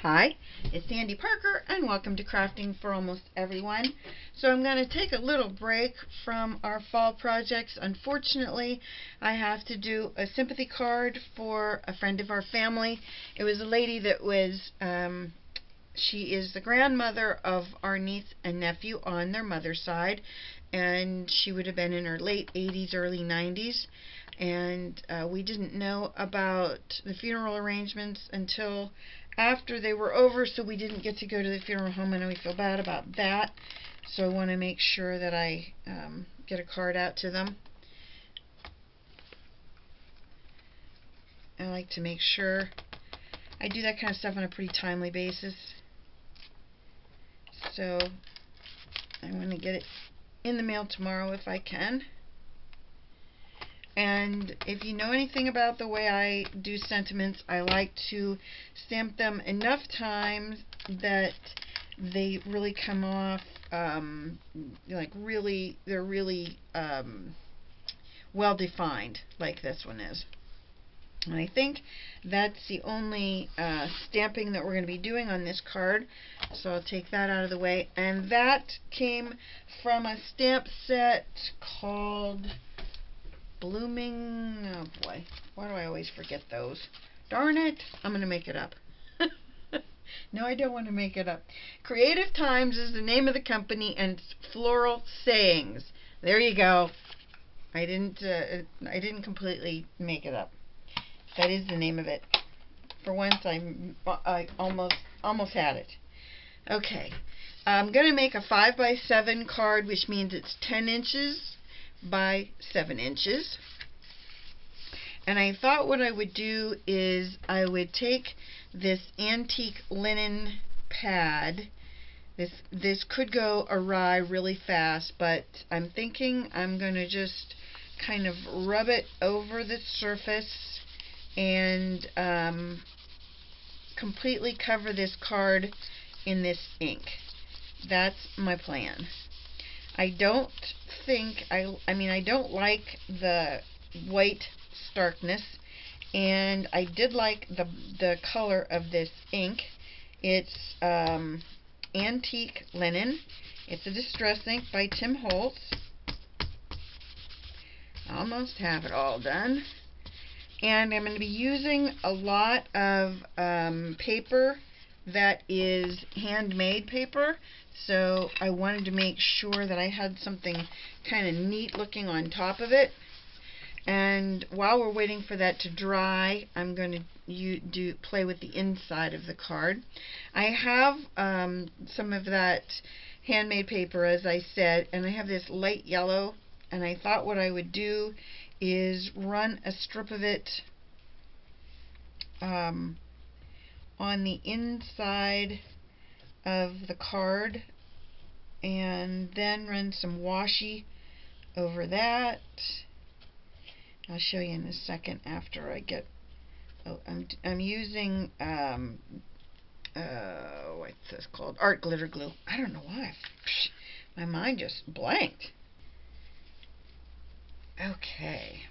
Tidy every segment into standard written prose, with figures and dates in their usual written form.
Hi, it's Sandy Parker and welcome to Crafting for Almost Everyone. So I'm going to take a little break from our fall projects. Unfortunately, I have to do a sympathy card for a friend of our family. It was a lady that was, she is the grandmother of our niece and nephew on their mother's side, and she would have been in her late 80s, early 90s. And we didn't know about the funeral arrangements until after they were over, so we didn't get to go to the funeral home, and we feel bad about that. So I want to make sure that I get a card out to them. I like to make sure I do that kind of stuff on a pretty timely basis. So I want to get it in the mail tomorrow if I can. And if you know anything about the way I do sentiments, I like to stamp them enough times that they really come off they're really well defined, like this one is. And I think that's the only stamping that we're going to be doing on this card, so I'll take that out of the way. And that came from a stamp set called Blooming, oh boy, why do I always forget those? Darn it, I'm going to make it up. No, I don't want to make it up. Creative Times is the name of the company, and it's Floral Sayings. There you go. I didn't completely make it up. That is the name of it. For once, I almost had it. Okay, I'm going to make a 5x7 card, which means it's 10 inches by 7 inches. And I thought what I would do is I would take this antique linen pad. This could go awry really fast, but I'm thinking I'm going to just kind of rub it over the surface and completely cover this card in this ink. That's my plan. I don't like the white starkness, and I did like the color of this ink. It's antique linen. It's a distress ink by Tim Holtz. Almost have it all done. And I'm going to be using a lot of paper that is handmade paper. So I wanted to make sure that I had something kind of neat looking on top of it. And while we're waiting for that to dry, I'm going to play with the inside of the card. I have some of that handmade paper, as I said, and I have this light yellow, and I thought what I would do is run a strip of it on the inside of the card, and then run some washi over that. I'll show you in a second after I get. Oh, I'm using what's this called? Art glitter glue. I don't know why. My mind just blanked. Okay.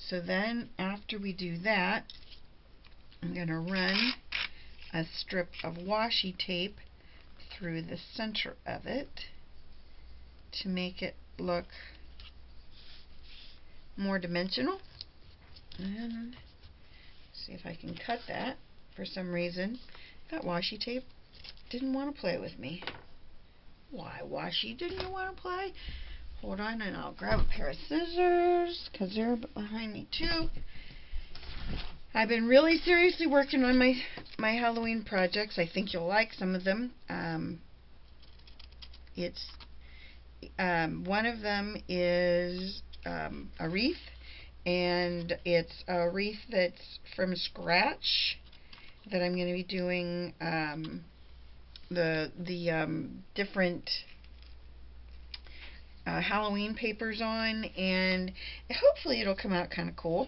So then after we do that, I'm going to run a strip of washi tape through the center of it to make it look more dimensional. And see if I can cut that. For some reason, that washi tape didn't want to play with me. Why, washi, didn't you want to play? Hold on, and I'll grab a pair of scissors, because they're behind me too. I've been really seriously working on my Halloween projects. I think you'll like some of them. One of them is a wreath, and it's a wreath that's from scratch that I'm going to be doing the different Halloween papers on, and hopefully it'll come out kind of cool.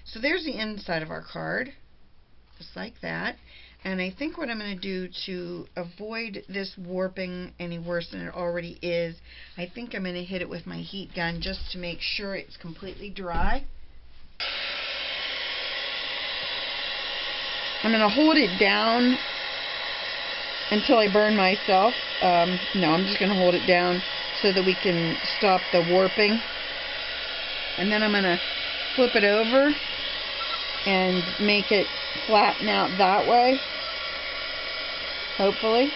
So there's the inside of our card, just like that. And I think what I'm going to do to avoid this warping any worse than it already is, I think I'm going to hit it with my heat gun just to make sure it's completely dry. I'm going to hold it down until I burn myself. No, I'm just going to hold it down so that we can stop the warping. And then I'm going to flip it over and make it flatten out that way, hopefully.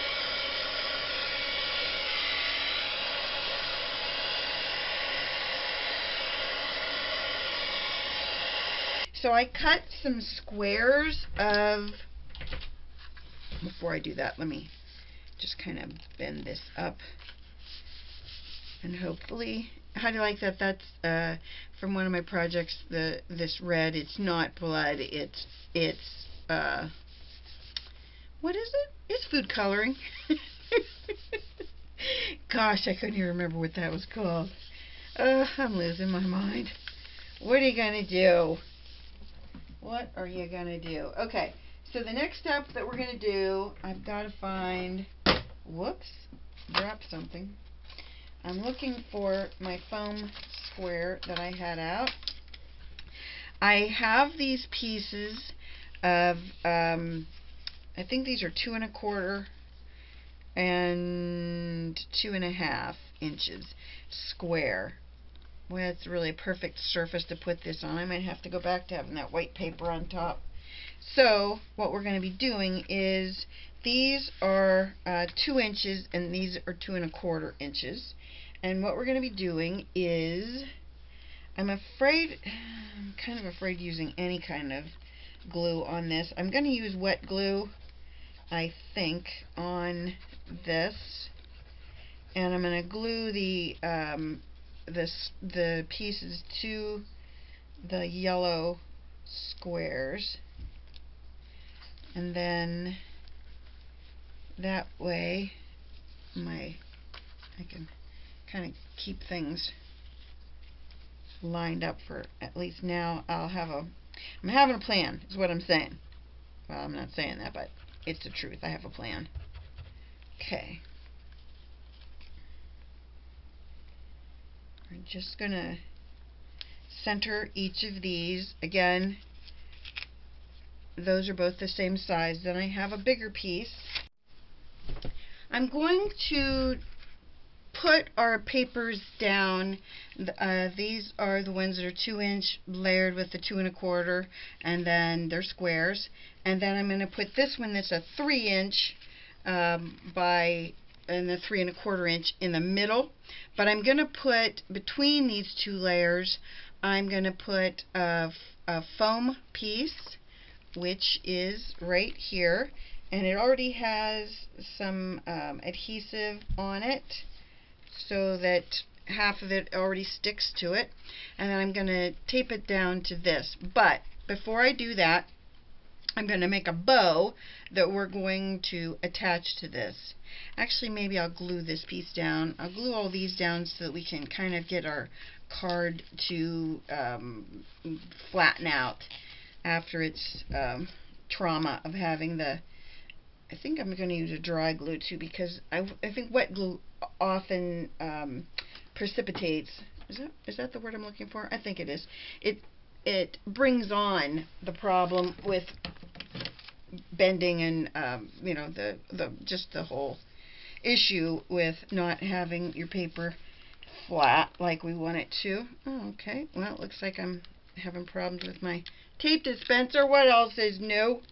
So I cut some squares of, before I do that, let me just kind of bend this up. And hopefully, how do you like that? That's from one of my projects, this red. It's not blood, it's what is it? It's food coloring. Gosh, I couldn't even remember what that was called. I'm losing my mind. What are you going to do? What are you going to do? Okay, so the next step that we're going to do, I've got to find, whoops, dropped something. I'm looking for my foam square that I had out. I have these pieces of, I think these are 2 1/4 and 2 1/2 inches square. Well, it's really a perfect surface to put this on. I might have to go back to having that white paper on top. So what we're going to be doing is, these are 2 inches and these are 2 1/4 inches. And what we're going to be doing is, I'm kind of afraid using any kind of glue on this. I'm going to use wet glue, I think, on this. And I'm going to glue the pieces to the yellow squares, and then that way I can kind of keep things lined up for, at least now I'm having a plan, is what I'm saying. Well, I'm not saying that, but it's the truth. I have a plan. Okay. We're just going to center each of these. Again, those are both the same size. Then I have a bigger piece. I'm going to put our papers down. These are the ones that are 2 inch layered with the 2 1/4, and then they're squares. And then I'm going to put this one that's a 3 inch and the 3 1/4 inch in the middle. But I'm going to put, between these 2 layers, I'm going to put a foam piece, which is right here, and it already has some adhesive on it, so that half of it already sticks to it. And then I'm going to tape it down to this. But before I do that, I'm going to make a bow that we're going to attach to this. Actually, maybe I'll glue this piece down. I'll glue all these down so that we can kind of get our card to flatten out after its trauma of having the, I think I'm going to use a dry glue too, because I think wet glue often precipitates. Is that the word I'm looking for? I think it is. It brings on the problem with bending and you know, just the whole issue with not having your paper flat like we want it to. Oh, okay. Well, it looks like I'm having problems with my tape dispenser. What else is new?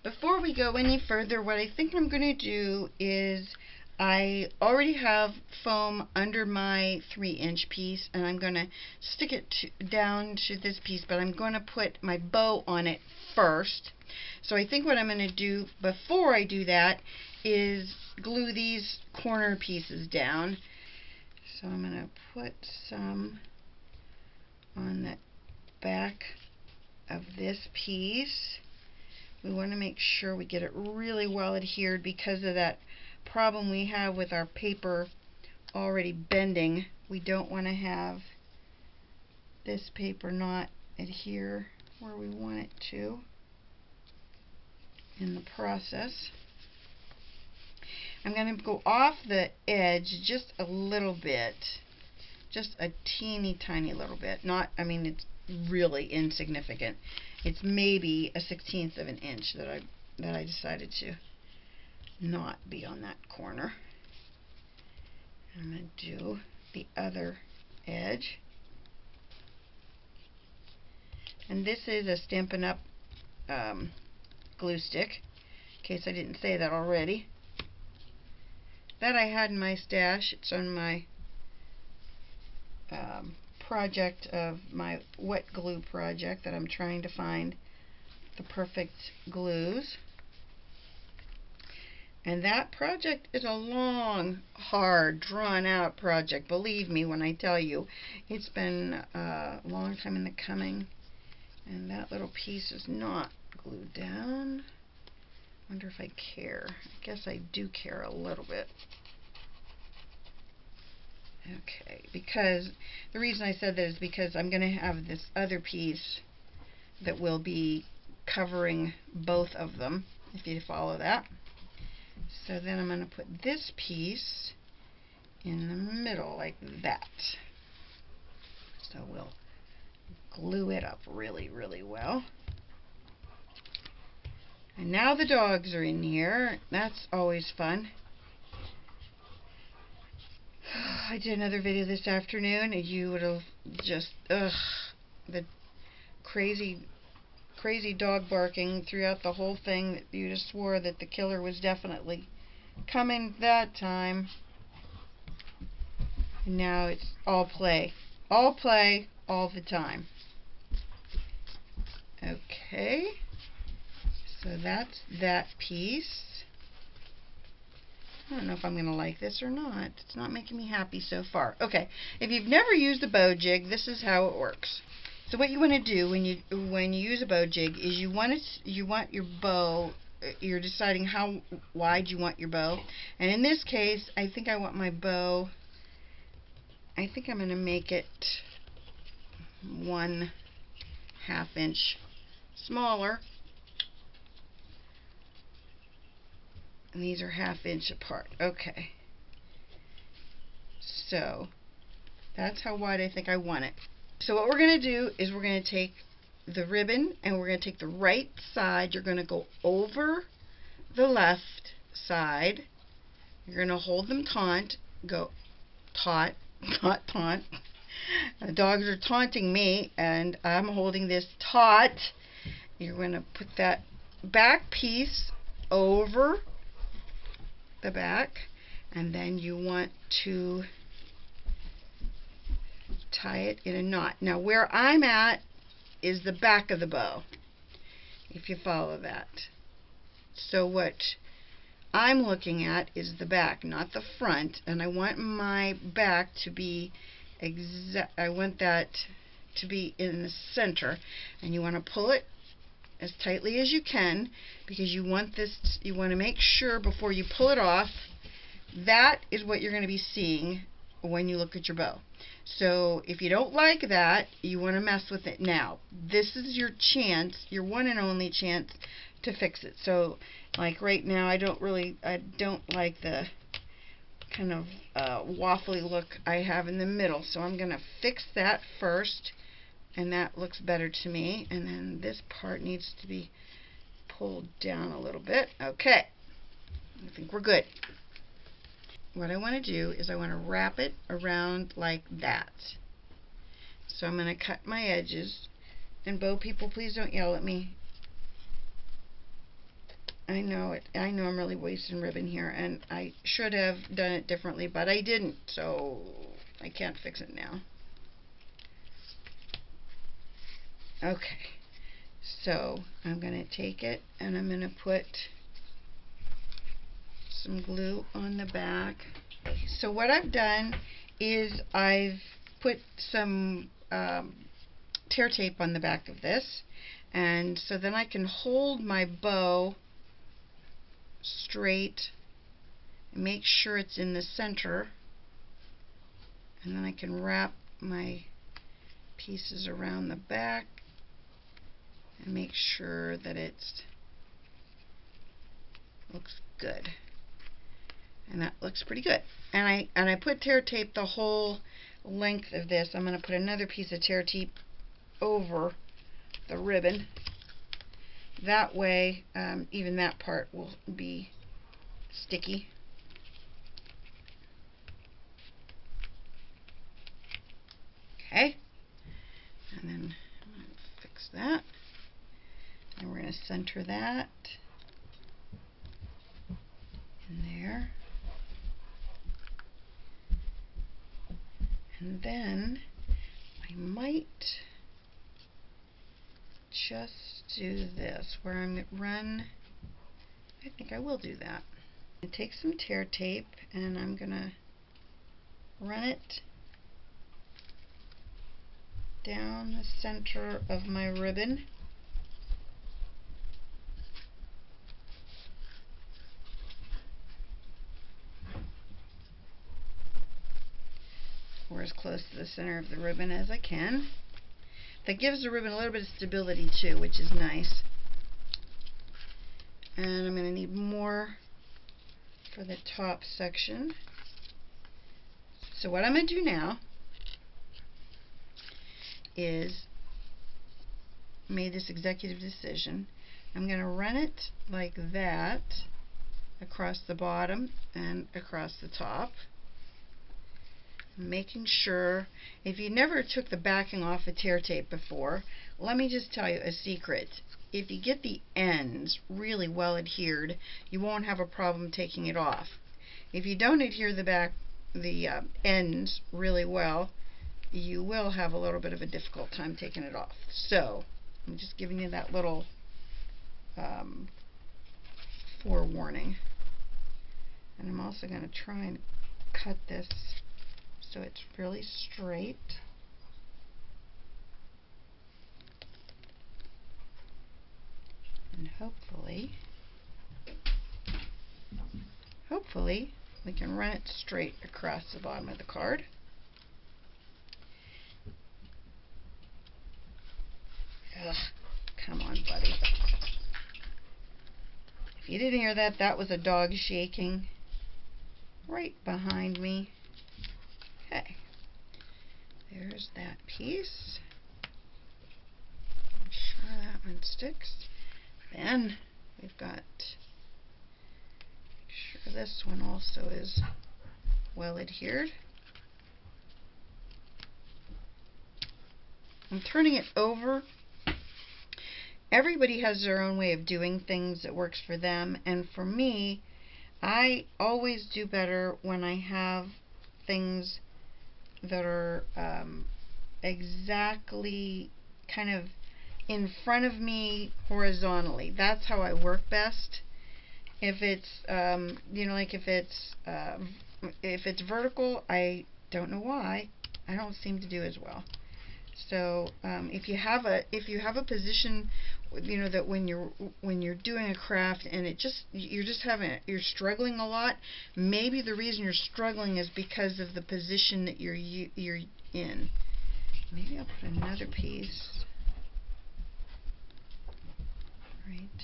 Before we go any further, what I think I'm going to do is, I already have foam under my 3 inch piece, and I'm going to stick it down to this piece, but I'm going to put my bow on it first. So I think what I'm going to do before I do that is glue these corner pieces down. So I'm going to put some on the back of this piece. We want to make sure we get it really well adhered because of that problem we have with our paper already bending. We don't want to have this paper not adhere where we want it to in the process. I'm going to go off the edge just a little bit, just a teeny tiny little bit. Not, I mean, really insignificant. It's maybe a 1/16 of an inch that I decided to not be on that corner. I'm going to do the other edge. And this is a Stampin' Up glue stick, in case I didn't say that already. That I had in my stash. It's on my project of my wet glue project that I'm trying to find the perfect glues. And that project is a long, hard, drawn-out project. Believe me when I tell you, it's been a long time in the coming. And that little piece is not glued down. Wonder if I care. I guess I do care a little bit. Okay, because the reason I said that is because I'm going to have this other piece that will be covering both of them, if you follow that. So then I'm going to put this piece in the middle like that. So we'll glue it up really, really well. And now the dogs are in here. That's always fun. I did another video this afternoon and you would have just, the crazy dog barking throughout the whole thing. That you just swore that the killer was definitely coming that time. And now it's all play all the time. Okay, so that's that piece. I don't know if I'm going to like this or not. It's not making me happy so far. Okay, if you've never used a bow jig, this is how it works. So what you want to do when you use a bow jig is you want your bow. You're deciding how wide you want your bow, and in this case, I think I want my bow. I think I'm going to make it 1/2 inch smaller. And these are 1/2 inch apart. Okay. So that's how wide I think I want it. So what we're going to do is we're going to take the ribbon and we're going to take the right side. You're going to go over the left side. You're going to hold them taut. Go taut, not taunt. The dogs are taunting me and I'm holding this taut. You're going to put that back piece over the back, and then you want to tie it in a knot. Now where I'm at is the back of the bow, if you follow that. So what I'm looking at is the back, not the front, and I want my back to be I want that to be in the center, and you want to pull it as tightly as you can, because you want to make sure before you pull it off, that is what you're going to be seeing when you look at your bow. So if you don't like that, you want to mess with it now. This is your chance, your one and only chance to fix it. So like right now, I don't like the kind of waffly look I have in the middle. So I'm going to fix that first. And that looks better to me. And then this part needs to be pulled down a little bit. Okay. I think we're good. What I want to do is I want to wrap it around like that. So I'm going to cut my edges. And bow people, please don't yell at me. I know it. I know I'm really wasting ribbon here. And I should have done it differently, but I didn't. So I can't fix it now. Okay, so I'm going to take it and I'm going to put some glue on the back. So what I've done is I've put some tear tape on the back of this, and so then I can hold my bow straight and make sure it's in the center, and then I can wrap my pieces around the back and make sure that it looks good. And that looks pretty good. And I put tear tape the whole length of this. I'm going to put another piece of tear tape over the ribbon. That way, even that part will be sticky. Okay, and then I'm going to fix that. And we're going to center that in there. And then I might just do this, where I'm going to run, I think I will do that. I take some tear tape and I'm going to run it down the center of my ribbon. Or as close to the center of the ribbon as I can. That gives the ribbon a little bit of stability too, which is nice. And I'm going to need more for the top section. So what I'm going to do now is made this executive decision. I'm going to run it like that across the bottom and across the top, making sure, if you never took the backing off a tear tape before, let me just tell you a secret. If you get the ends really well adhered, you won't have a problem taking it off. If you don't adhere the ends really well, you will have a little bit of a difficult time taking it off. So I'm just giving you that little forewarning. And I'm also going to try and cut this so it's really straight. And hopefully we can run it straight across the bottom of the card. Ugh, come on, buddy. If you didn't hear that, that was a dog shaking right behind me. Okay, there's that piece. I'm sure that one sticks. Then we've got, make sure this one also is well adhered. I'm turning it over. Everybody has their own way of doing things that works for them, and for me, I always do better when I have things that are exactly kind of in front of me horizontally. That's how I work best. If it's you know, like if it's vertical, I don't know why I don't seem to do as well. So if you have a position, you know, that when you're doing a craft and you're struggling a lot, maybe the reason you're struggling is because of the position that you're in. Maybe I'll put another piece right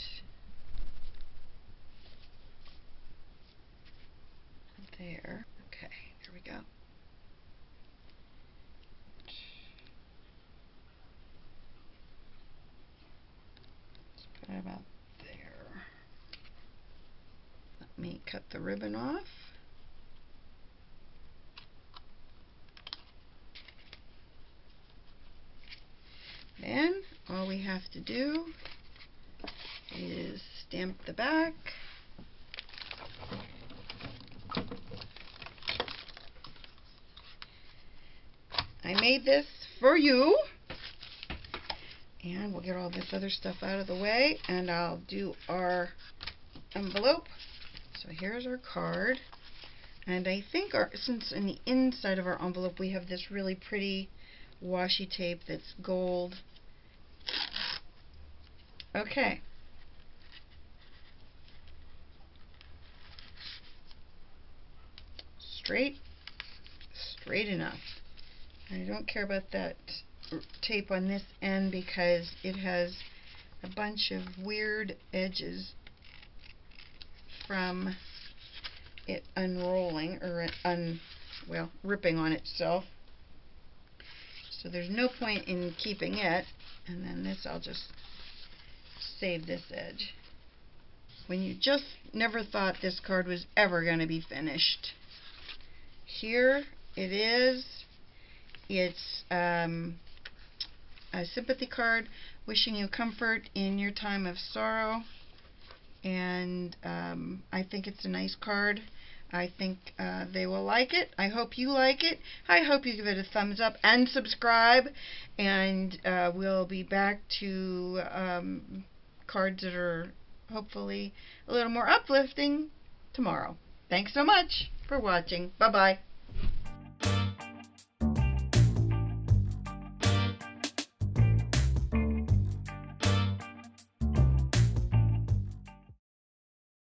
there. Okay, there we go. Put it about there. Let me cut the ribbon off. Then all we have to do is stamp the back. I made this for you. And we'll get all this other stuff out of the way, and I'll do our envelope. So here's our card. And I think since in the inside of our envelope we have this really pretty washi tape that's gold. Okay. Straight enough. I don't care about that tape on this end because it has a bunch of weird edges from it unrolling or ripping on itself. So there's no point in keeping it. And then this, I'll just save this edge. When you just never thought this card was ever going to be finished. Here it is. It's a sympathy card wishing you comfort in your time of sorrow. And I think it's a nice card. I think they will like it. I hope you like it. I hope you give it a thumbs up and subscribe. And we'll be back to cards that are hopefully a little more uplifting tomorrow. Thanks so much for watching. Bye-bye.